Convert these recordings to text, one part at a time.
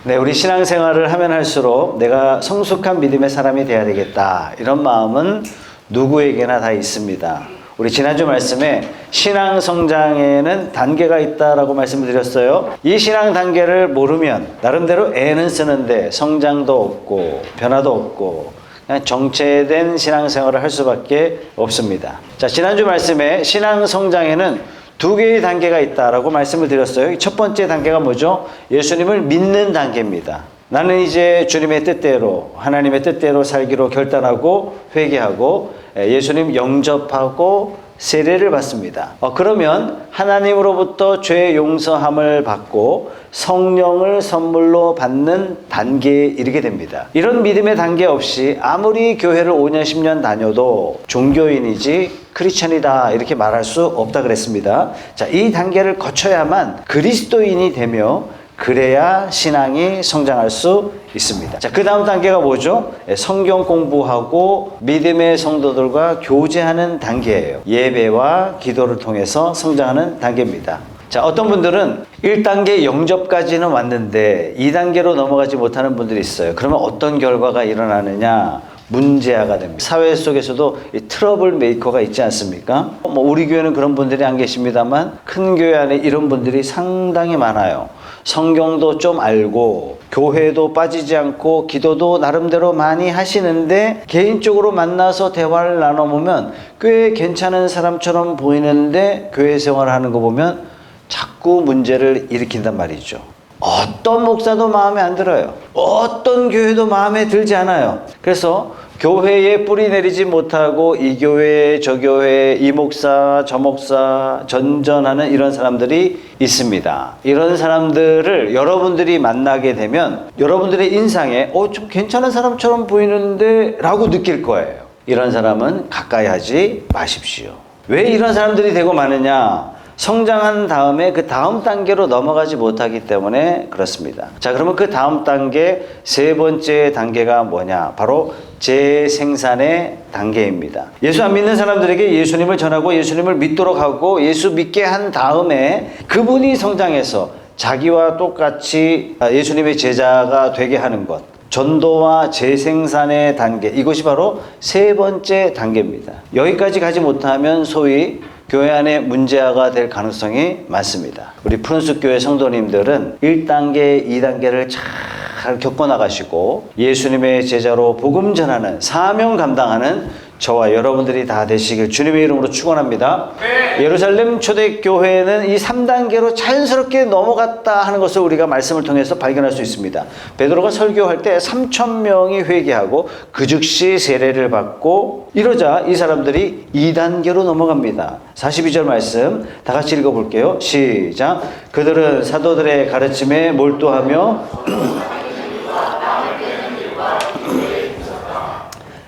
네, 우리 신앙생활을 하면 할수록 내가 성숙한 믿음의 사람이 돼야 되겠다. 이런 마음은 누구에게나 다 있습니다. 우리 지난주 말씀에 신앙 성장에는 단계가 있다라고 말씀을 드렸어요. 이 신앙 단계를 모르면 나름대로 애는 쓰는데 성장도 없고 변화도 없고 그냥 정체된 신앙생활을 할 수밖에 없습니다. 자, 지난주 말씀에 신앙 성장에는 두 개의 단계가 있다라고 말씀을 드렸어요. 첫 번째 단계가 뭐죠? 예수님을 믿는 단계입니다. 나는 이제 주님의 뜻대로, 하나님의 뜻대로 살기로 결단하고 회개하고 예수님 영접하고 세례를 받습니다. 그러면 하나님으로부터 죄 용서함을 받고 성령을 선물로 받는 단계에 이르게 됩니다. 이런 믿음의 단계 없이 아무리 교회를 5년 10년 다녀도 종교인이지 크리스천이다 이렇게 말할 수 없다 그랬습니다. 자, 이 단계를 거쳐야만 그리스도인이 되며 그래야 신앙이 성장할 수 있습니다. 자, 그 다음 단계가 뭐죠? 성경 공부하고 믿음의 성도들과 교제하는 단계예요. 예배와 기도를 통해서 성장하는 단계입니다. 자, 어떤 분들은 1단계 영접까지는 왔는데 2단계로 넘어가지 못하는 분들이 있어요. 그러면 어떤 결과가 일어나느냐? 문제아가 됩니다. 사회 속에서도 이 트러블 메이커가 있지 않습니까? 우리 교회는 그런 분들이 안 계십니다만 큰 교회 안에 이런 분들이 상당히 많아요. 성경도 좀 알고 교회도 빠지지 않고 기도도 나름대로 많이 하시는데 개인적으로 만나서 대화를 나눠보면 꽤 괜찮은 사람처럼 보이는데 교회 생활을 하는 거 보면 자꾸 문제를 일으킨단 말이죠. 어떤 목사도 마음에 안 들어요. 어떤 교회도 마음에 들지 않아요. 그래서 교회에 뿌리 내리지 못하고 이 교회, 저 교회, 이 목사, 저 목사 전전하는 이런 사람들이 있습니다. 이런 사람들을 여러분들이 만나게 되면 여러분들의 인상에 좀 괜찮은 사람처럼 보이는데 라고 느낄 거예요. 이런 사람은 가까이 하지 마십시오. 왜 이런 사람들이 되고 마느냐? 성장한 다음에 그 다음 단계로 넘어가지 못하기 때문에 그렇습니다. 자, 그러면 그 다음 단계 세 번째 단계가 뭐냐? 바로 재생산의 단계입니다. 예수 안 믿는 사람들에게 예수님을 전하고 예수님을 믿도록 하고 예수 믿게 한 다음에 그분이 성장해서 자기와 똑같이 예수님의 제자가 되게 하는 것. 전도와 재생산의 단계. 이것이 바로 세 번째 단계입니다. 여기까지 가지 못하면 소위 교회 안에 문제아가 될 가능성이 많습니다. 우리 푸른숲 교회 성도님들은 1단계, 2단계를 잘 겪어나가시고 예수님의 제자로 복음 전하는 사명 감당하는 저와 여러분들이 다 되시길 주님의 이름으로 축원합니다. 네. 예루살렘 초대교회는 이 3단계로 자연스럽게 넘어갔다 하는 것을 우리가 말씀을 통해서 발견할 수 있습니다. 베드로가 설교할 때 3,000명이 회개하고 그 즉시 세례를 받고 이러자 이 사람들이 2단계로 넘어갑니다. 42절 말씀 다 같이 읽어볼게요. 시작. 그들은 사도들의 가르침에 몰두하며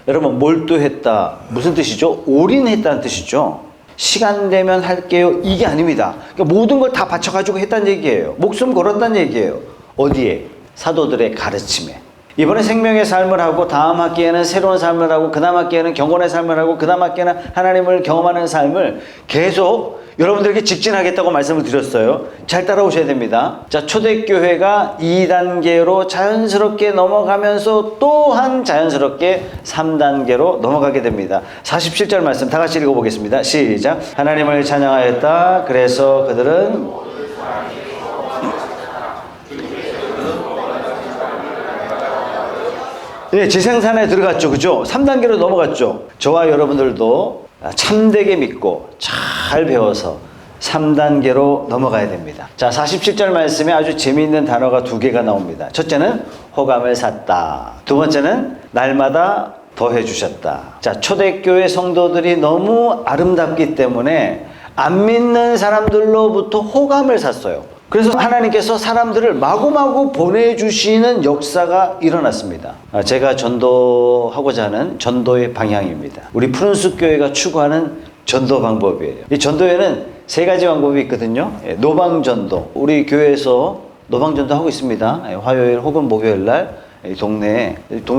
여러분, 몰두했다. 무슨 뜻이죠? 올인했다는 뜻이죠. 시간 되면 할게요. 이게 아닙니다. 그러니까 모든 걸 다 바쳐가지고 했다는 얘기예요. 목숨 걸었다는 얘기예요. 어디에? 사도들의 가르침에. 이번에 생명의 삶을 하고 다음 학기에는 새로운 삶을 하고 그 다음 학기에는 경건의 삶을 하고 그 다음 학기에는 하나님을 경험하는 삶을 계속 여러분들에게 직진하겠다고 말씀을 드렸어요. 잘 따라오셔야 됩니다. 자, 초대교회가 2단계로 자연스럽게 넘어가면서 또한 자연스럽게 3단계로 넘어가게 됩니다. 47절 말씀 다 같이 읽어보겠습니다. 시작. 하나님을 찬양하였다. 그래서 그들은 네, 재생산에 들어갔죠. 그죠? 3단계로 넘어갔죠. 저와 여러분들도 참되게 믿고 잘 배워서 3단계로 넘어가야 됩니다. 자, 47절 말씀에 아주 재미있는 단어가 두 개가 나옵니다. 첫째는 호감을 샀다. 두 번째는 날마다 더해 주셨다. 자, 초대교회 성도들이 너무 아름답기 때문에 안 믿는 사람들로부터 호감을 샀어요. 그래서 하나님께서 사람들을 마구마구 보내주시는 역사가 일어났습니다. 제가 전도하고자 하는 전도의 방향입니다. 우리 푸른숲 교회가 추구하는 전도 방법이에요. 이 전도에는 세 가지 방법이 있거든요. 노방전도. 우리 교회에서 노방전도 하고 있습니다. 화요일 혹은 목요일 날 동네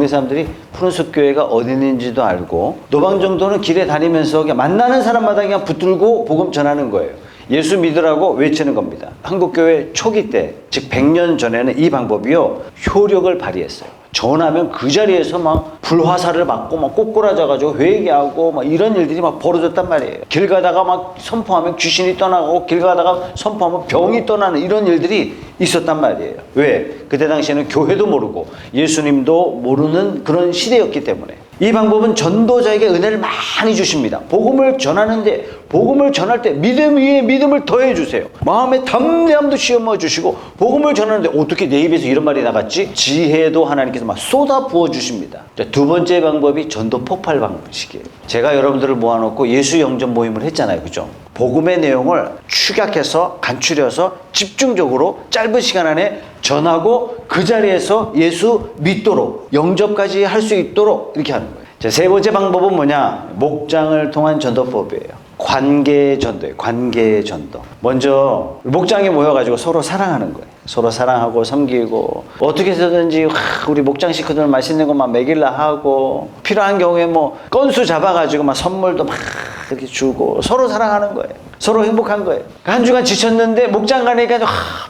사람들이 푸른숲 교회가 어디 있는지도 알고 노방전도는 길에 다니면서 그냥 만나는 사람마다 그냥 붙들고 복음 전하는 거예요. 예수 믿으라고 외치는 겁니다. 한국교회 초기 때, 즉 100년 전에는 이 방법이요, 효력을 발휘했어요. 전하면 그 자리에서 막 불화살을 맞고 막 꼬꾸라져가지고 회개하고 막 이런 일들이 막 벌어졌단 말이에요. 길 가다가 막 선포하면 귀신이 떠나고, 길 가다가 선포하면 병이 떠나는 이런 일들이 있었단 말이에요. 왜? 그때 당시에는 교회도 모르고 예수님도 모르는 그런 시대였기 때문에. 이 방법은 전도자에게 은혜를 많이 주십니다. 복음을 전하는데, 복음을 전할 때 믿음 위에 믿음을 더해 주세요. 마음에 담대함도 씌워 주시고, 복음을 전하는데 어떻게 내 입에서 이런 말이 나갔지? 지혜도 하나님께서 막 쏟아 부어 주십니다. 두 번째 방법이 전도 폭발 방식이에요. 제가 여러분들을 모아놓고 예수 영접 모임을 했잖아요. 그죠? 복음의 내용을 축약해서 간추려서 집중적으로 짧은 시간 안에 전하고 그 자리에서 예수 믿도록, 영접까지 할 수 있도록 이렇게 하는 거예요. 세 번째 방법은 뭐냐? 목장을 통한 전도법이에요. 관계 전도예요. 관계 전도. 먼저 목장에 모여가지고 서로 사랑하는 거예요. 서로 사랑하고 섬기고, 어떻게 해서든지 우리 목장 식구들 맛있는 것만 먹일라 하고, 필요한 경우에 뭐 건수 잡아가지고 막 선물도 막 이렇게 주고, 서로 사랑하는 거예요. 서로 행복한 거예요. 한 주간 지쳤는데 목장 가니까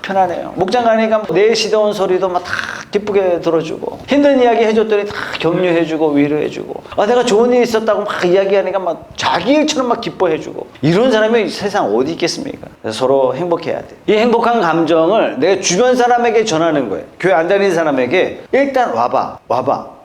편하네요. 목장 가니까 내 시도온 소리도 막 다 기쁘게 들어주고, 힘든 이야기 해줬더니 다 격려해주고 위로해주고, 내가 좋은 일 있었다고 막 이야기하니까 막 자기 일처럼 막 기뻐해주고, 이런 사람이 세상 어디 있겠습니까? 그래서 서로 행복해야 돼. 이 행복한 감정을 내가 주변 사람에게 전하는 거예요. 교회 안 다니는 사람에게 일단 와봐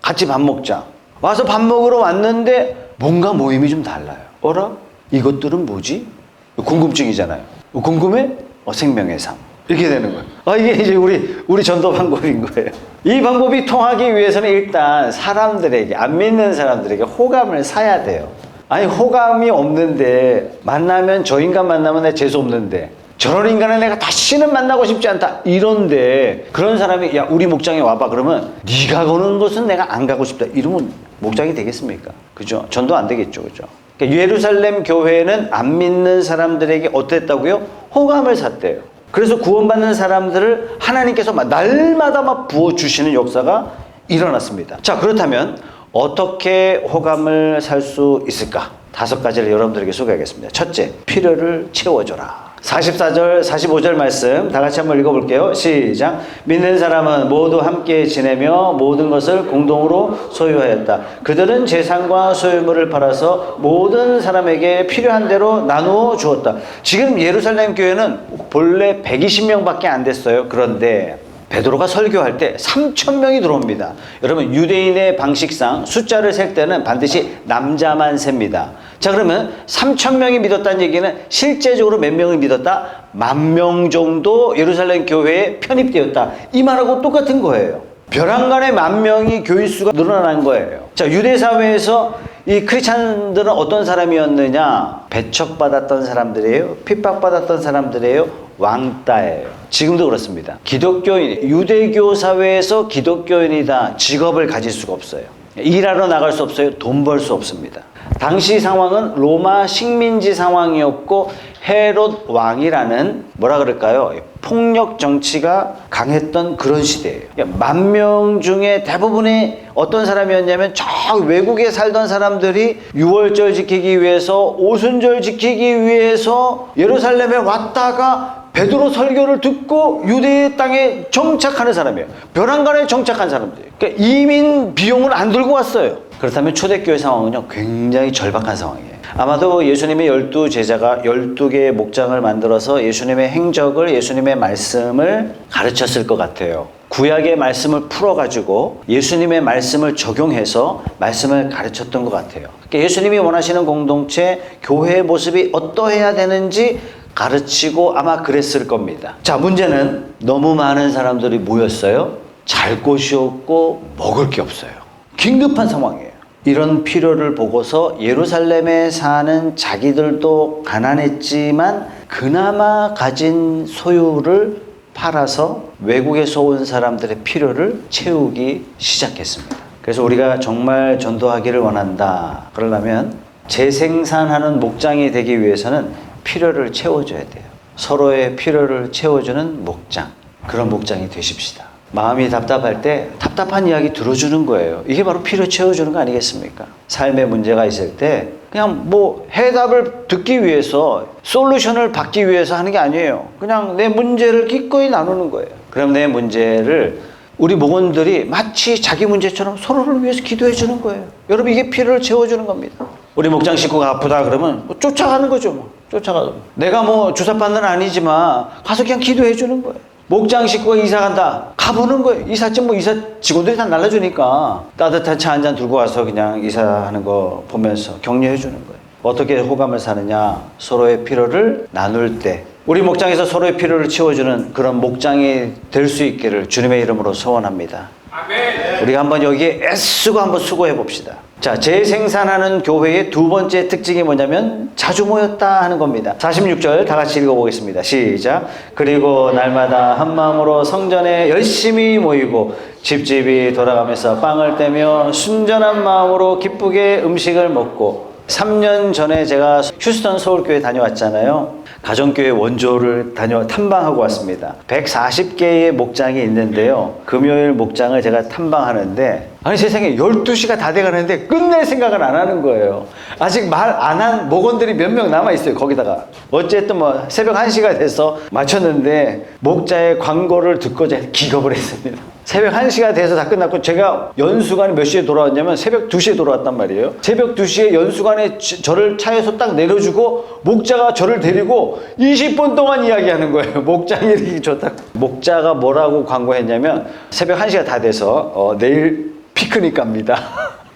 같이 밥 먹자. 와서 밥 먹으러 왔는데 뭔가 모임이 좀 달라요. 어라? 이것들은 뭐지? 궁금증이잖아요. 궁금해? 생명의 삶. 이렇게 되는 거예요. 이게 이제 우리 전도 방법인 거예요. 이 방법이 통하기 위해서는 일단 사람들에게, 안 믿는 사람들에게 호감을 사야 돼요. 아니, 호감이 없는데, 만나면 저 인간 만나면 내가 재수 없는데, 저런 인간을 내가 다시는 만나고 싶지 않다, 이런데 그런 사람이 야, 우리 목장에 와봐 그러면 네가 거는 것은 내가 안 가고 싶다, 이러면 목장이 되겠습니까? 그죠? 전도 안 되겠죠. 그죠? 그러니까 예루살렘 교회는 안 믿는 사람들에게 어땠다고요? 호감을 샀대요. 그래서 구원받는 사람들을 하나님께서 날마다 막 부어주시는 역사가 일어났습니다. 자, 그렇다면 어떻게 호감을 살 수 있을까? 5가지를 여러분들에게 소개하겠습니다. 첫째, 필요를 채워줘라. 44절, 45절 말씀 다 같이 한번 읽어볼게요. 시작. 믿는 사람은 모두 함께 지내며 모든 것을 공동으로 소유하였다. 그들은 재산과 소유물을 팔아서 모든 사람에게 필요한 대로 나누어 주었다. 지금 예루살렘 교회는 본래 120명밖에 안 됐어요. 그런데 베드로가 설교할 때 3,000명이 들어옵니다. 여러분, 유대인의 방식상 숫자를 셀 때는 반드시 남자만 셉니다. 자, 그러면 3,000명이 믿었다는 얘기는 실제적으로 몇 명이 믿었다? 10,000명 정도 예루살렘 교회에 편입되었다. 이 말하고 똑같은 거예요. 벼랑간에 10,000명이 교인수가 늘어난 거예요. 자, 유대 사회에서 이 크리스찬들은 어떤 사람이었느냐? 배척받았던 사람들이에요. 핍박받았던 사람들이에요. 왕따예요. 지금도 그렇습니다. 기독교인, 유대교 사회에서 기독교인이다 직업을 가질 수가 없어요. 일하러 나갈 수 없어요. 돈 벌 수 없습니다. 당시 상황은 로마 식민지 상황이었고, 헤롯 왕이라는 뭐라 그럴까요? 폭력 정치가 강했던 그런 시대예요. 10,000명 중에 대부분이 어떤 사람이었냐면 저 외국에 살던 사람들이 유월절 지키기 위해서, 오순절 지키기 위해서 예루살렘에 왔다가 베드로 설교를 듣고 유대 땅에 정착하는 사람이에요. 벼랑간에 정착한 사람들이에요. 그러니까 이민 비용을 안 들고 왔어요. 그렇다면 초대교회 상황은요, 굉장히 절박한 상황이에요. 아마도 예수님의 12제자가 12개의 목장을 만들어서 예수님의 행적을, 예수님의 말씀을 가르쳤을 것 같아요. 구약의 말씀을 풀어가지고 예수님의 말씀을 적용해서 말씀을 가르쳤던 것 같아요. 그러니까 예수님이 원하시는 공동체, 교회의 모습이 어떠해야 되는지 가르치고 아마 그랬을 겁니다. 자, 문제는 너무 많은 사람들이 모였어요. 잘 곳이 없고 먹을 게 없어요. 긴급한 상황이에요. 이런 필요를 보고서 예루살렘에 사는 자기들도 가난했지만 그나마 가진 소유를 팔아서 외국에서 온 사람들의 필요를 채우기 시작했습니다. 그래서 우리가 정말 전도하기를 원한다 그러려면 재생산하는 목장이 되기 위해서는 필요를 채워줘야 돼요. 서로의 필요를 채워주는 목장, 그런 목장이 되십시다. 마음이 답답할 때 답답한 이야기 들어주는 거예요. 이게 바로 필요 채워주는 거 아니겠습니까? 삶에 문제가 있을 때 그냥 뭐 해답을 듣기 위해서 솔루션을 받기 위해서 하는 게 아니에요. 그냥 내 문제를 기꺼이 나누는 거예요. 그럼 내 문제를 우리 목원들이 마치 자기 문제처럼 서로를 위해서 기도해 주는 거예요. 여러분 이게 필요를 채워주는 겁니다. 우리 목장 식구가 아프다 그러면 뭐 쫓아가는 거죠. 뭐. 쫓아가서 내가 뭐 주사받는 아니지만 가서 그냥 기도해 주는 거예요. 목장 식구가 이사 간다. 가보는 거예요. 이삿짐 뭐 이사 직원들이 다 날라주니까 따뜻한 차 한 잔 들고 와서 그냥 이사하는 거 보면서 격려해 주는 거예요. 어떻게 호감을 사느냐? 서로의 필요를 나눌 때 우리 목장에서 서로의 필요를 채워주는 그런 목장이 될 수 있기를 주님의 이름으로 소원합니다. 아멘. 우리가 한번 여기에 애쓰고 한번 수고해 봅시다. 자, 재생산하는 교회의 두 번째 특징이 뭐냐면 자주 모였다 하는 겁니다. 46절 다 같이 읽어보겠습니다. 시작. 그리고 날마다 한 마음으로 성전에 열심히 모이고 집집이 돌아가면서 빵을 떼며 순전한 마음으로 기쁘게 음식을 먹고 3년 전에 제가 휴스턴 서울교회 다녀왔잖아요. 가정교회 원조를 탐방하고 왔습니다. 140개의 목장이 있는데요. 금요일 목장을 제가 탐방하는데 아니 세상에 12시가 다 돼가는데 끝낼 생각을 안 하는 거예요. 아직 말 안 한 목원들이 몇 명 남아있어요. 거기다가 어쨌든 뭐 새벽 1시가 돼서 마쳤는데 목자의 광고를 듣고 제가 기겁을 했습니다. 새벽 1시가 돼서 다 끝났고 제가 연수관에 몇 시에 돌아왔냐면 새벽 2시에 돌아왔단 말이에요. 새벽 2시에 연수관에 저를 차에서 딱 내려주고 목자가 저를 데리고 20분 동안 이야기하는 거예요. 목장이 이렇게 좋다고. 목자가 뭐라고 광고했냐면 새벽 1시가 다 돼서 내일 피크닉 갑니다.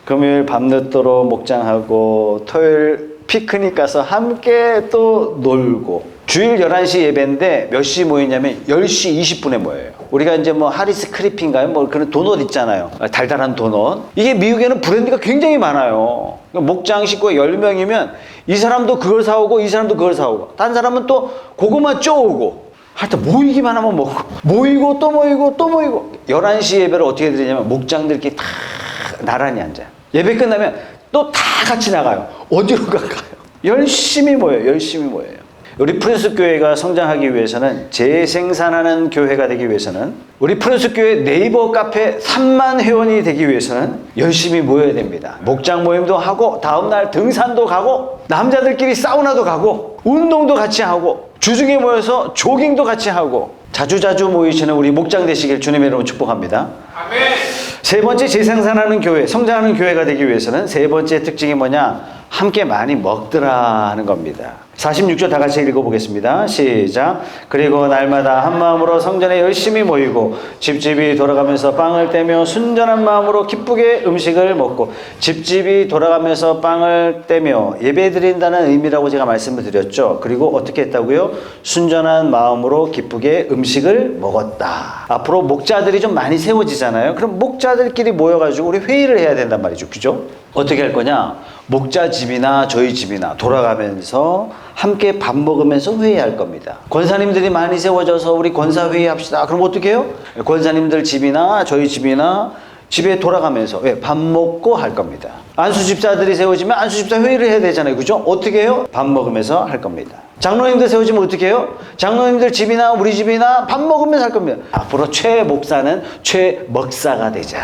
금요일 밤늦도록 목장하고 토요일 피크닉 가서 함께 또 놀고 주일 11시 예배인데 몇 시 모이냐면 10시 20분에 모여요. 우리가 이제 뭐 하리스 크리피인가요? 뭐 그런 도넛 있잖아요. 달달한 도넛. 이게 미국에는 브랜드가 굉장히 많아요. 목장 식구가 10명이면 이 사람도 그걸 사오고 이 사람도 그걸 사오고 딴 사람은 또 고구마 쪼오고 하여튼 모이기만 하면 먹고 모이고 또 모이고 또 모이고 11시 예배를 어떻게 드리냐면 목장들끼리 다 나란히 앉아요. 예배 끝나면 또 다 같이 나가요. 어디로 가요? 열심히 모여요. 열심히 모여요. 우리 프린스 교회가 성장하기 위해서는 재생산하는 교회가 되기 위해서는 우리 프린스 교회 네이버 카페 3만 회원이 되기 위해서는 열심히 모여야 됩니다. 목장 모임도 하고 다음날 등산도 가고 남자들끼리 사우나도 가고 운동도 같이 하고 주중에 모여서 조깅도 같이 하고 자주자주 모이시는 우리 목장 되시길 주님의 이름으로 축복합니다. 아멘. 세 번째 재생산하는 교회, 성장하는 교회가 되기 위해서는 세 번째 특징이 뭐냐? 함께 많이 먹더라 하는 겁니다. 46절 다 같이 읽어보겠습니다. 시작. 그리고 날마다 한 마음으로 성전에 열심히 모이고 집집이 돌아가면서 빵을 떼며 순전한 마음으로 기쁘게 음식을 먹고 집집이 돌아가면서 빵을 떼며 예배드린다는 의미라고 제가 말씀을 드렸죠. 그리고 어떻게 했다고요? 순전한 마음으로 기쁘게 음식을 먹었다. 앞으로 목자들이 좀 많이 세워지잖아요. 그럼 목자들끼리 모여가지고 우리 회의를 해야 된단 말이죠. 그죠? 어떻게 할 거냐? 목자 집이나 저희 집이나 돌아가면서 함께 밥 먹으면서 회의할 겁니다. 권사님들이 많이 세워져서 우리 권사회의 합시다. 그럼 어떻게 해요? 권사님들 집이나 저희 집이나 집에 돌아가면서 밥 먹고 할 겁니다. 안수집사들이 세워지면 안수집사 회의를 해야 되잖아요. 그죠? 어떻게 해요? 밥 먹으면서 할 겁니다. 장로님들 세워지면 어떻게 해요? 장로님들 집이나 우리 집이나 밥 먹으면서 할 겁니다. 앞으로 최 목사는 최 먹사가 되자.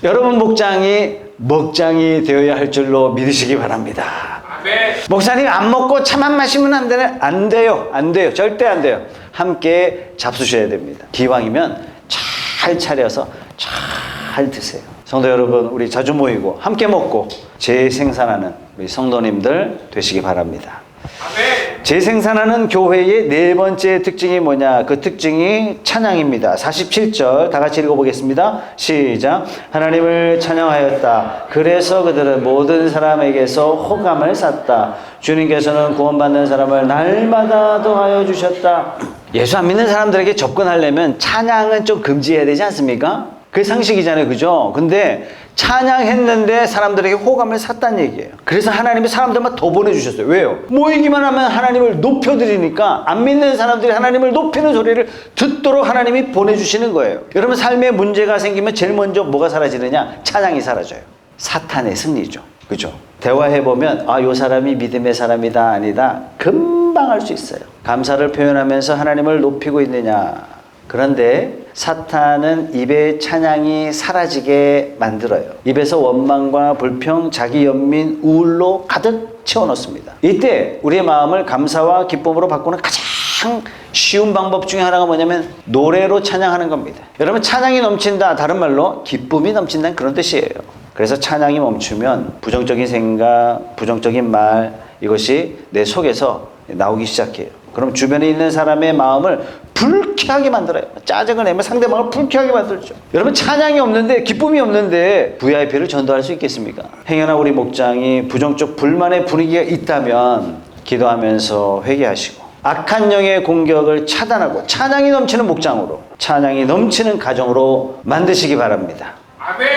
여러분 목장이 먹장이 되어야 할 줄로 믿으시기 바랍니다. 아멘. 목사님 안 먹고 차만 마시면 안 되네? 안 돼요. 안 돼요. 절대 안 돼요. 함께 잡수셔야 됩니다. 기왕이면 잘 차려서 잘 드세요. 성도 여러분, 우리 자주 모이고 함께 먹고 재생산하는 우리 성도님들 되시기 바랍니다. 아멘. 재생산하는 교회의 네 번째 특징이 뭐냐? 그 특징이 찬양입니다. 47절 다 같이 읽어보겠습니다. 시작. 하나님을 찬양하였다. 그래서 그들은 모든 사람에게서 호감을 샀다. 주님께서는 구원받는 사람을 날마다 더하여 주셨다. 예수 안 믿는 사람들에게 접근하려면 찬양은 좀 금지해야 되지 않습니까? 그게 상식이잖아요. 그죠? 근데 찬양했는데 사람들에게 호감을 샀다는 얘기예요. 그래서 하나님이 사람들만 더 보내주셨어요. 왜요? 모이기만 하면 하나님을 높여드리니까 안 믿는 사람들이 하나님을 높이는 소리를 듣도록 하나님이 보내주시는 거예요. 여러분 삶에 문제가 생기면 제일 먼저 뭐가 사라지느냐? 찬양이 사라져요. 사탄의 승리죠. 그죠? 대화해보면 요 사람이 믿음의 사람이다 아니다 금방 알 수 있어요. 감사를 표현하면서 하나님을 높이고 있느냐 그런데 사탄은 입에 찬양이 사라지게 만들어요. 입에서 원망과 불평, 자기 연민, 우울로 가득 채워넣습니다. 이때 우리의 마음을 감사와 기쁨으로 바꾸는 가장 쉬운 방법 중에 하나가 뭐냐면 노래로 찬양하는 겁니다. 여러분, 찬양이 넘친다, 다른 말로 기쁨이 넘친다는 그런 뜻이에요. 그래서 찬양이 멈추면 부정적인 생각, 부정적인 말, 이것이 내 속에서 나오기 시작해요. 그럼 주변에 있는 사람의 마음을 불쾌하게 만들어요. 짜증을 내면 상대방을 불쾌하게 만들죠. 여러분, 찬양이 없는데, 기쁨이 없는데 VIP를 전도할 수 있겠습니까? 행여나 우리 목장이 부정적 불만의 분위기가 있다면 기도하면서 회개하시고 악한 영의 공격을 차단하고 찬양이 넘치는 목장으로, 찬양이 넘치는 가정으로 만드시기 바랍니다. 아멘.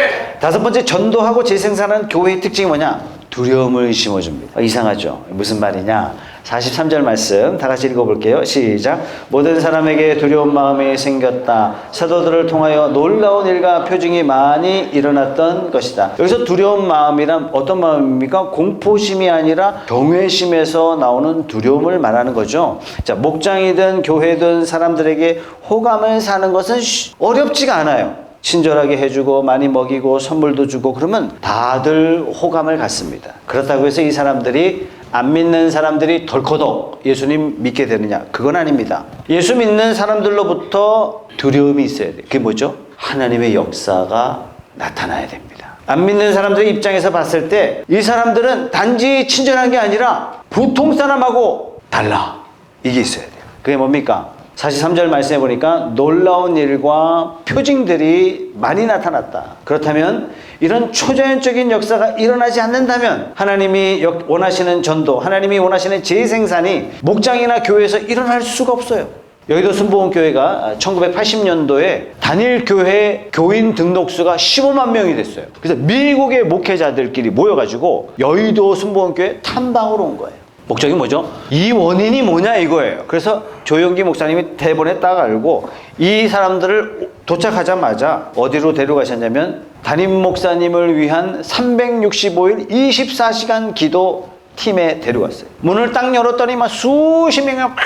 다섯 번째, 전도하고 재생산하는 교회의 특징이 뭐냐? 두려움을 심어줍니다. 이상하죠? 무슨 말이냐? 43절 말씀 다 같이 읽어볼게요. 시작. 모든 사람에게 두려운 마음이 생겼다. 사도들을 통하여 놀라운 일과 표징이 많이 일어났던 것이다. 여기서 두려운 마음이란 어떤 마음입니까? 공포심이 아니라 경외심에서 나오는 두려움을 말하는 거죠. 자, 목장이든 교회든 사람들에게 호감을 사는 것은 어렵지가 않아요. 친절하게 해주고 많이 먹이고 선물도 주고 그러면 다들 호감을 갖습니다. 그렇다고 해서 이 사람들이, 안 믿는 사람들이 덜커덕 예수님 믿게 되느냐? 그건 아닙니다. 예수 믿는 사람들로부터 두려움이 있어야 돼요. 그게 뭐죠? 하나님의 역사가 나타나야 됩니다. 안 믿는 사람들의 입장에서 봤을 때 이 사람들은 단지 친절한 게 아니라 보통 사람하고 달라. 이게 있어야 돼요. 그게 뭡니까? 43절 말씀해 보니까 놀라운 일과 표징들이 많이 나타났다. 그렇다면 이런 초자연적인 역사가 일어나지 않는다면 하나님이 원하시는 전도, 하나님이 원하시는 재생산이 목장이나 교회에서 일어날 수가 없어요. 여의도 순복음교회가 1980년도에 단일교회 교인 등록수가 15만 명이 됐어요. 그래서 미국의 목회자들끼리 모여가지고 여의도 순복음교회 탐방으로 온 거예요. 목적이 뭐죠? 이 원인이 뭐냐 이거예요. 그래서 조영기 목사님이 대본에 딱 알고 이 사람들을 도착하자마자 어디로 데려가셨냐면 담임 목사님을 위한 365일 24시간 기도 팀에 데려갔어요. 문을 딱 열었더니 막 수십 명이 막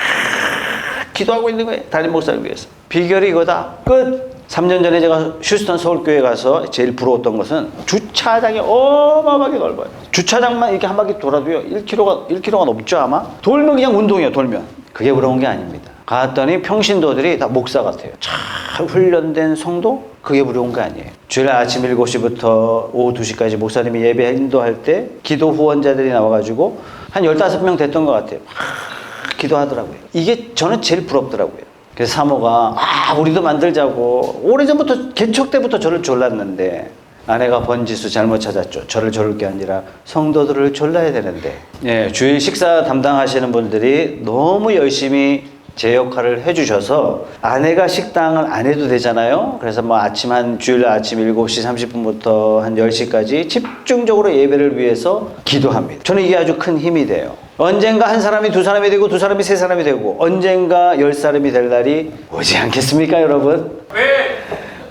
기도하고 있는 거예요. 담임 목사를 위해서. 비결이 이거다. 끝. 3년 전에 제가 휴스턴 서울교회 가서 제일 부러웠던 것은 주차장이 어마어마하게 넓어요. 주차장만 이렇게 한 바퀴 돌아도요 1km가 넘죠 아마. 돌면 그냥 운동이에요. 돌면. 그게 부러운 게 아닙니다. 갔더니 평신도들이 다 목사 같아요. 잘 훈련된 성도? 그게 부러운 게 아니에요. 주일 아침 7시부터 오후 2시까지 목사님이 예배 인도할 때 기도 후원자들이 나와가지고 한 15명 됐던 것 같아요. 기도하더라고요. 이게 저는 제일 부럽더라고요. 그래서 사모가 우리도 만들자고 오래전부터 개척 때부터 저를 졸랐는데 아내가 번지수 잘못 찾았죠. 저를 졸을 게 아니라 성도들을 졸라야 되는데 주일 식사 담당하시는 분들이 너무 열심히 제 역할을 해주셔서 아내가 식당을 안 해도 되잖아요. 그래서 주일 아침 7시 30분부터 한 10시까지 집중적으로 예배를 위해서 기도합니다. 저는 이게 아주 큰 힘이 돼요. 언젠가 한 사람이 두 사람이 되고 두 사람이 세 사람이 되고 언젠가 10사람이 될 날이 오지 않겠습니까, 여러분? 네.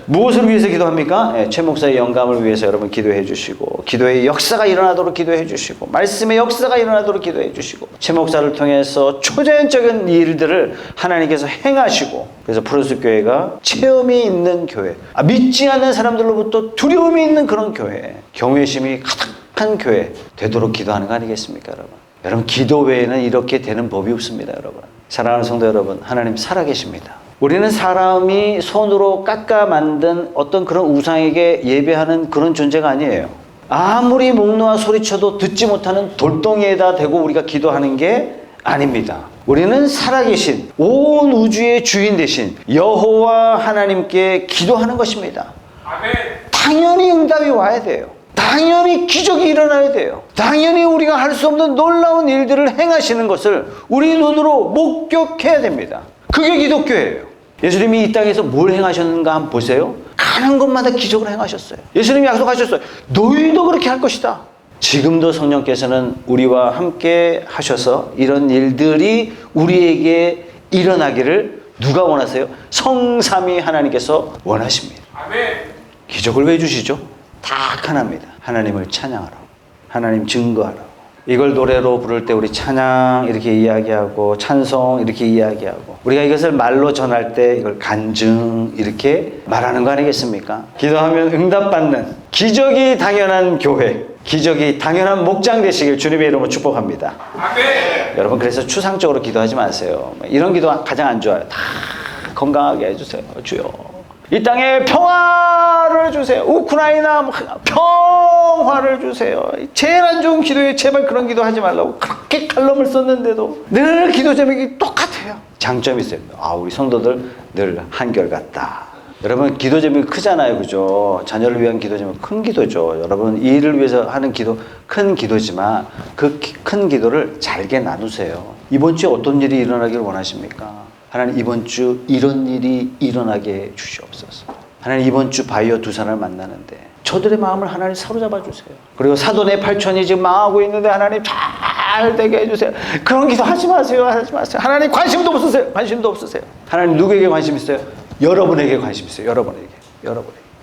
무엇을 위해서 기도합니까? 최 목사의 영감을 위해서 여러분 기도해 주시고, 기도의 역사가 일어나도록 기도해 주시고, 말씀의 역사가 일어나도록 기도해 주시고, 최 목사를 통해서 초자연적인 일들을 하나님께서 행하시고, 그래서 프로스 교회가 체험이 있는 교회, 믿지 않는 사람들로부터 두려움이 있는 그런 교회, 경외심이 가득한 교회 되도록 기도하는 거 아니겠습니까, 여러분? 여러분, 기도 외에는 이렇게 되는 법이 없습니다, 여러분. 사랑하는 성도 여러분, 하나님 살아계십니다. 우리는 사람이 손으로 깎아 만든 어떤 그런 우상에게 예배하는 그런 존재가 아니에요. 아무리 목 놓아 소리쳐도 듣지 못하는 돌덩이에다 대고 우리가 기도하는 게 아닙니다. 우리는 살아계신 온 우주의 주인 되신 여호와 하나님께 기도하는 것입니다. 아멘. 당연히 응답이 와야 돼요. 당연히 기적이 일어나야 돼요. 당연히 우리가 할 수 없는 놀라운 일들을 행하시는 것을 우리 눈으로 목격해야 됩니다. 그게 기독교예요. 예수님이 이 땅에서 뭘 행하셨는가 한번 보세요. 가는 곳마다 기적을 행하셨어요. 예수님이 약속하셨어요. 너희도 그렇게 할 것이다. 지금도 성령께서는 우리와 함께 하셔서 이런 일들이 우리에게 일어나기를 누가 원하세요? 성삼위 하나님께서 원하십니다. 아멘. 기적을 왜 주시죠? 다 하나입니다. 하나님을 찬양하라고, 하나님 증거하라고, 이걸 노래로 부를 때 우리 찬양 이렇게 이야기하고 찬송 이렇게 이야기하고 우리가 이것을 말로 전할 때 이걸 간증 이렇게 말하는 거 아니겠습니까? 기도하면 응답받는 기적이 당연한 교회, 기적이 당연한 목장 되시길 주님의 이름으로 축복합니다. 아멘. 여러분 그래서 추상적으로 기도하지 마세요. 이런 기도 가장 안 좋아요. 다 건강하게 해주세요. 주여 이 땅에 평화를 주세요. 우크라이나 평화를 주세요. 제일 안 좋은 기도에 제발 그런 기도 하지 말라고 그렇게 칼럼을 썼는데도 늘 기도 제목이 똑같아요. 장점이 있어요. 우리 성도들 늘 한결같다. 여러분 기도 제목이 크잖아요. 그죠? 자녀를 위한 기도 제목 큰 기도죠. 여러분 이 일을 위해서 하는 기도 큰 기도지만 그 큰 기도를 잘게 나누세요. 이번 주에 어떤 일이 일어나기를 원하십니까? 하나님 이번 주 이런 일이 일어나게 주시옵소서. 하나님 이번 주 바이오 두 사람을 만나는데 저들의 마음을 하나님 사로잡아 주세요. 그리고 사돈의 8천이 지금 망하고 있는데 하나님 잘 되게 해주세요. 그런 기도 하지 마세요. 하지 마세요. 하나님 관심도 없으세요. 관심도 없으세요. 하나님 누구에게 관심 있어요? 여러분에게 관심 있어요. 여러분에게.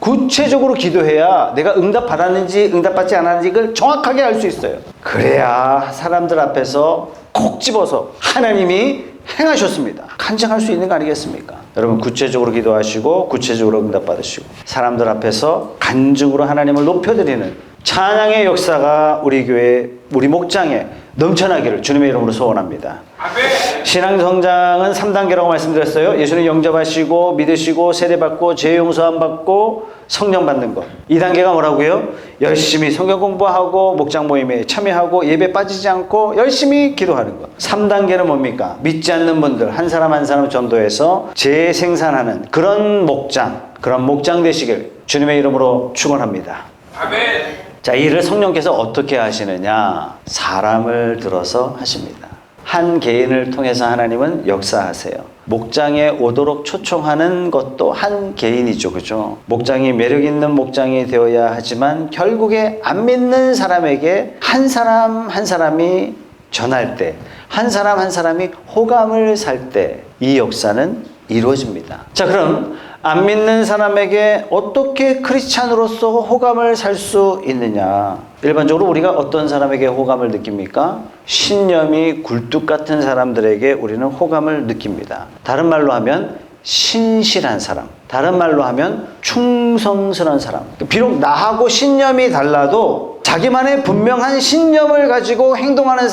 구체적으로 기도해야 내가 응답 받았는지 응답받지 않았는지 그걸 정확하게 알 수 있어요. 그래야 사람들 앞에서 콕 집어서 하나님이 행하셨습니다. 간증할 수 있는 거 아니겠습니까? 여러분 구체적으로 기도하시고 구체적으로 응답받으시고 사람들 앞에서 간증으로 하나님을 높여드리는 찬양의 역사가 우리 교회 우리 목장에 넘쳐나기를 주님의 이름으로 소원합니다. 아멘. 신앙 성장은 3단계라고 말씀드렸어요. 예수님 영접하시고 믿으시고 세례받고 죄 용서함 받고 성령 받는 것. 2단계가 뭐라고요? 열심히 성경 공부하고 목장 모임에 참여하고 예배 빠지지 않고 열심히 기도하는 것. 3단계는 뭡니까? 믿지 않는 분들 한 사람 한 사람 전도해서 재생산하는 그런 목장 되시길 주님의 이름으로 축원합니다. 아멘. 자, 이 일을 성령께서 어떻게 하시느냐? 사람을 들어서 하십니다. 한 개인을 통해서 하나님은 역사하세요. 목장에 오도록 초청하는 것도 한 개인이죠. 그죠? 목장이 매력 있는 목장이 되어야 하지만 결국에 안 믿는 사람에게 한 사람 한 사람이 전할 때, 한 사람 한 사람이 호감을 살 때 이 역사는 이루어집니다. 자, 그럼 안 믿는 사람에게 어떻게 크리스찬으로서 호감을 살 수 있느냐? 일반적으로 우리가 어떤 사람에게 호감을 느낍니까? 신념이 굴뚝 같은 사람들에게 우리는 호감을 느낍니다. 다른 말로 하면 신실한 사람, 다른 말로 하면 충성스러운 사람. 비록 나하고 신념이 달라도 자기만의 분명한 신념을 가지고 행동하는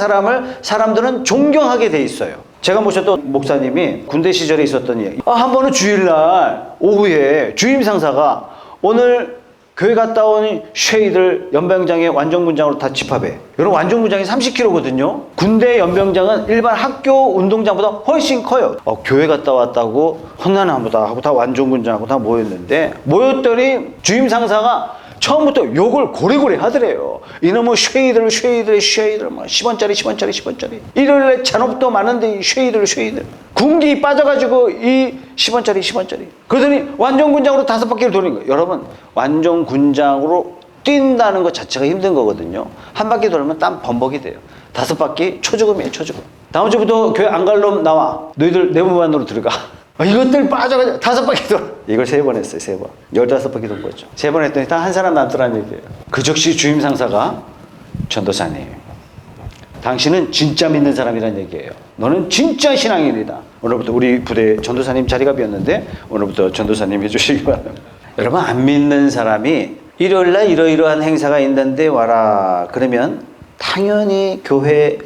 사람들은 존경하게 돼 있어요. 제가 모셨던 목사님이 군대 시절에 있었던 이야기. 한 번은 주일날 오후에 주임 상사가 오늘 교회 갔다 온 쉐이들 연병장에 완전군장으로 다 집합해. 여러분 완전군장이 30kg거든요. 군대 연병장은 일반 학교 운동장보다 훨씬 커요. 교회 갔다 왔다고 혼나나 보다 하고 다 완전군장하고 다 모였더니 주임 상사가 처음부터 욕을 고래고래 하더래요. 이놈의 쉐이들 뭐 10원짜리 일요일에 잔업도 많은데 이 쉐이들 군기 빠져가지고 이 10원짜리 그러더니 완전군장으로 5바퀴를 도는 거예요. 여러분 완전군장으로 뛴다는 것 자체가 힘든 거거든요. 한 바퀴 돌면 땀 범벅이 돼요. 5바퀴 초죽음이에요. 다음 주부터 교회 안 갈 놈 나와. 너희들 내부반으로 들어가. 이것들 빠져가지고 5바퀴 돌아. 이걸 3번 했어요. 3번. 15바퀴 돈 거죠. 3번 했더니 딱 한 사람 남더라는 얘기예요. 그 즉시 주임 상사가 전도사님, 당신은 진짜 믿는 사람이란 얘기예요. 너는 진짜 신앙인이다. 오늘부터 우리 부대 전도사님 자리가 비었는데 오늘부터 전도사님 해주시기 바랍니다. 여러분 안 믿는 사람이 일요일날 이러이러한 행사가 있는데 와라. 그러면 당연히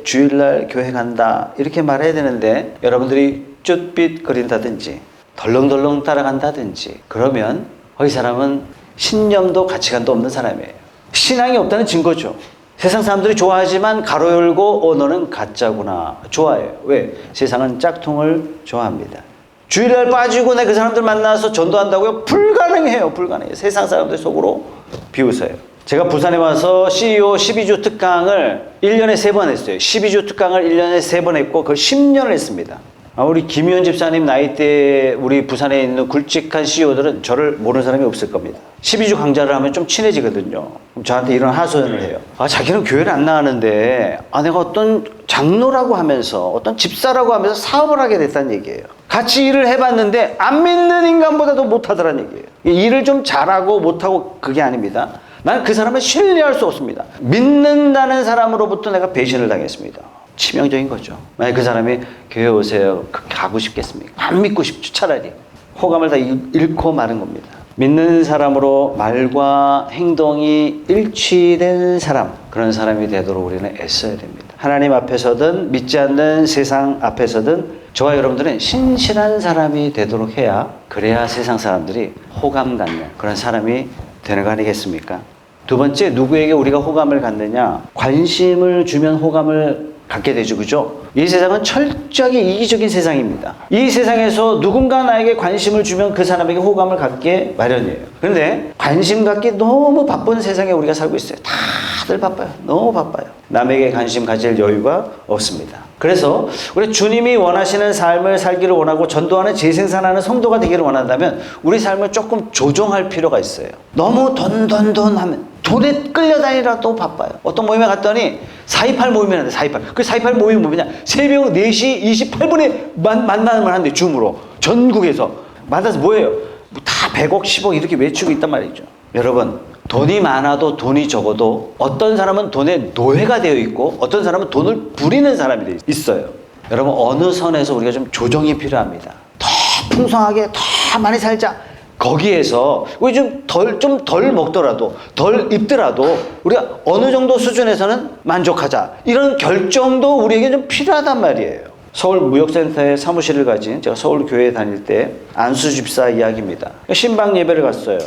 주일날 교회 간다 이렇게 말해야 되는데 여러분들이 쭈삣거린다든지 덜렁덜렁 따라간다든지 그러면 이 사람은 신념도 가치관도 없는 사람이에요. 신앙이 없다는 증거죠. 세상 사람들이 좋아하지만 가로 열고 너는 가짜구나 좋아해요. 왜? 세상은 짝퉁을 좋아합니다. 주일날 빠지고 내 그 사람들 만나서 전도한다고요? 불가능해요. 세상 사람들 속으로 비웃어요. 제가 부산에 와서 CEO 12주 특강을 1년에 3번 했어요. 12주 특강을 1년에 3번 했고 그걸 10년을 했습니다. 우리 김희원 집사님 나이대 우리 부산에 있는 굵직한 CEO들은 저를 모르는 사람이 없을 겁니다. 12주 강좌를 하면 좀 친해지거든요. 그럼 저한테 이런 하소연을 해요. 자기는 교회를 안 나가는데 내가 어떤 장로라고 하면서 어떤 집사라고 하면서 사업을 하게 됐다는 얘기예요. 같이 일을 해봤는데 안 믿는 인간보다도 못하더라는 얘기예요. 일을 좀 잘하고 못하고 그게 아닙니다. 난 그 사람을 신뢰할 수 없습니다. 믿는다는 사람으로부터 내가 배신을 당했습니다. 치명적인 거죠. 만약 그 사람이 교회 오세요. 가고 싶겠습니까? 안 믿고 싶죠. 차라리. 호감을 다 잃고 마는 겁니다. 믿는 사람으로 말과 행동이 일치된 사람, 그런 사람이 되도록 우리는 애써야 됩니다. 하나님 앞에서든 믿지 않는 세상 앞에서든 저와 여러분들은 신실한 사람이 되도록 해야, 그래야 세상 사람들이 호감 갖는 그런 사람이 되는 거 아니겠습니까? 두 번째, 누구에게 우리가 호감을 갖느냐? 관심을 주면 호감을 갖게 되죠. 그죠? 이 세상은 철저하게 이기적인 세상입니다. 이 세상에서 누군가 나에게 관심을 주면 그 사람에게 호감을 갖게 마련이에요. 그런데 관심 갖기 너무 바쁜 세상에 우리가 살고 있어요. 다들 바빠요. 너무 바빠요. 남에게 관심 가질 여유가 없습니다. 그래서 우리 주님이 원하시는 삶을 살기를 원하고 전도하는 재생산하는 성도가 되기를 원한다면 우리 삶을 조금 조정할 필요가 있어요. 너무 돈 하면 돈에 끌려다니라도 바빠요. 어떤 모임에 갔더니 428 모임이 하는데 428. 그 428 모임이 뭐냐? 새벽 4시 28분에 만남을 하는데 줌으로 전국에서 만나서 뭐예요? 다 100억 10억 이렇게 외치고 있단 말이죠. 여러분, 돈이 많아도 돈이 적어도 어떤 사람은 돈에 노예가 되어 있고 어떤 사람은 돈을 부리는 사람이 있어요. 여러분, 어느 선에서 우리가 좀 조정이 필요합니다. 더 풍성하게 더 많이 살자. 거기에서 우리 좀 덜 먹더라도 덜 입더라도 우리가 어느 정도 수준에서는 만족하자. 이런 결정도 우리에게 좀 필요하단 말이에요. 서울무역센터에 사무실을 가진 제가 서울교회에 다닐 때 안수 집사 이야기입니다. 신방 예배를 갔어요.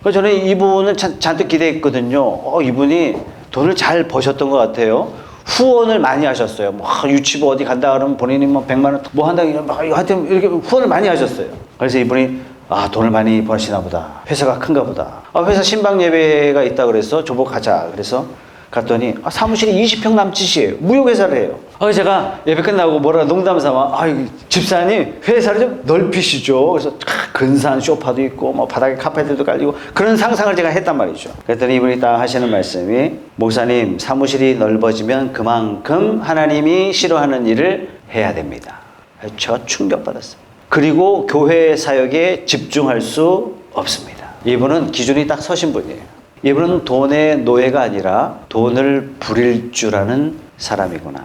그래서 저는 이분을 잔뜩 기대했거든요. 이분이 돈을 잘 버셨던 것 같아요. 후원을 많이 하셨어요. 뭐 유치부 어디 간다 그러면 본인이 뭐 100만 원 뭐 한다 그러면 하여튼 이렇게 후원을 많이 하셨어요. 그래서 이분이 돈을 많이 버시나 보다. 회사가 큰가 보다. 회사 신방 예배가 있다 그래서 저보고 가자. 그래서 갔더니 사무실이 20평 남짓이에요. 무역회사를 해요. 제가 예배 끝나고 뭐라 농담 삼아 집사님 회사를 좀 넓히시죠. 그래서 근사한 소파도 있고 뭐 바닥에 카페트도 깔리고 그런 상상을 제가 했단 말이죠. 그랬더니 이분이 딱 하시는 말씀이 목사님 사무실이 넓어지면 그만큼 하나님이 싫어하는 일을 해야 됩니다. 제가 충격받았어요. 그리고 교회 사역에 집중할 수 없습니다. 이분은 기준이 딱 서신 분이에요. 이분은 돈의 노예가 아니라 돈을 부릴 줄 아는 사람이구나.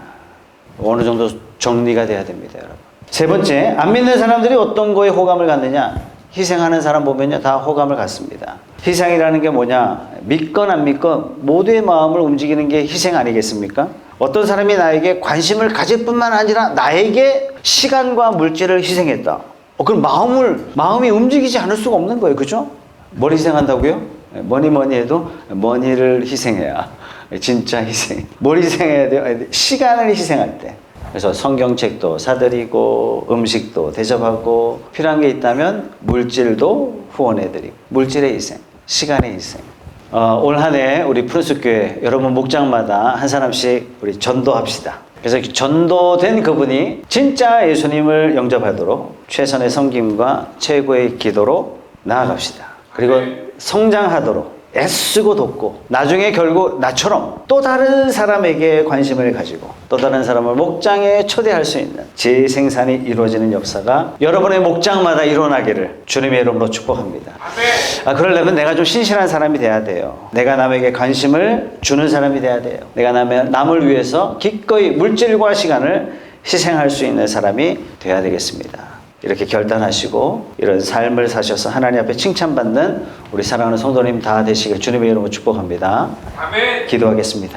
어느 정도 정리가 돼야 됩니다, 여러분. 세 번째, 안 믿는 사람들이 어떤 거에 호감을 갖느냐? 희생하는 사람 보면요, 다 호감을 갖습니다. 희생이라는 게 뭐냐? 믿건 안 믿건 모두의 마음을 움직이는 게 희생 아니겠습니까? 어떤 사람이 나에게 관심을 가질 뿐만 아니라 나에게 시간과 물질을 희생했다. 그럼 마음이 움직이지 않을 수가 없는 거예요. 그죠? 뭘 희생한다고요? 뭐니 해도 머니를 희생해야. 진짜 희생. 뭘 희생해야 돼요? 시간을 희생할 때. 그래서 성경책도 사드리고 음식도 대접하고 필요한 게 있다면 물질도 후원해드리고 물질의 희생, 시간의 희생. 올 한 해 우리 푸른숲교회 여러분 목장마다 한 사람씩 우리 전도합시다. 그래서 전도된 그분이 진짜 예수님을 영접하도록 최선의 섬김과 최고의 기도로 나아갑시다. 그리고 성장하도록 애쓰고 돕고 나중에 결국 나처럼 또 다른 사람에게 관심을 가지고 또 다른 사람을 목장에 초대할 수 있는 재생산이 이루어지는 역사가 여러분의 목장마다 일어나기를 주님의 이름으로 축복합니다. 그러려면 내가 좀 신실한 사람이 돼야 돼요. 내가 남에게 관심을 주는 사람이 돼야 돼요. 내가 남을 위해서 기꺼이 물질과 시간을 희생할 수 있는 사람이 돼야 되겠습니다. 이렇게 결단하시고 이런 삶을 사셔서 하나님 앞에 칭찬받는 우리 사랑하는 성도님 다 되시길 주님의 이름으로 축복합니다. 아멘. 기도하겠습니다.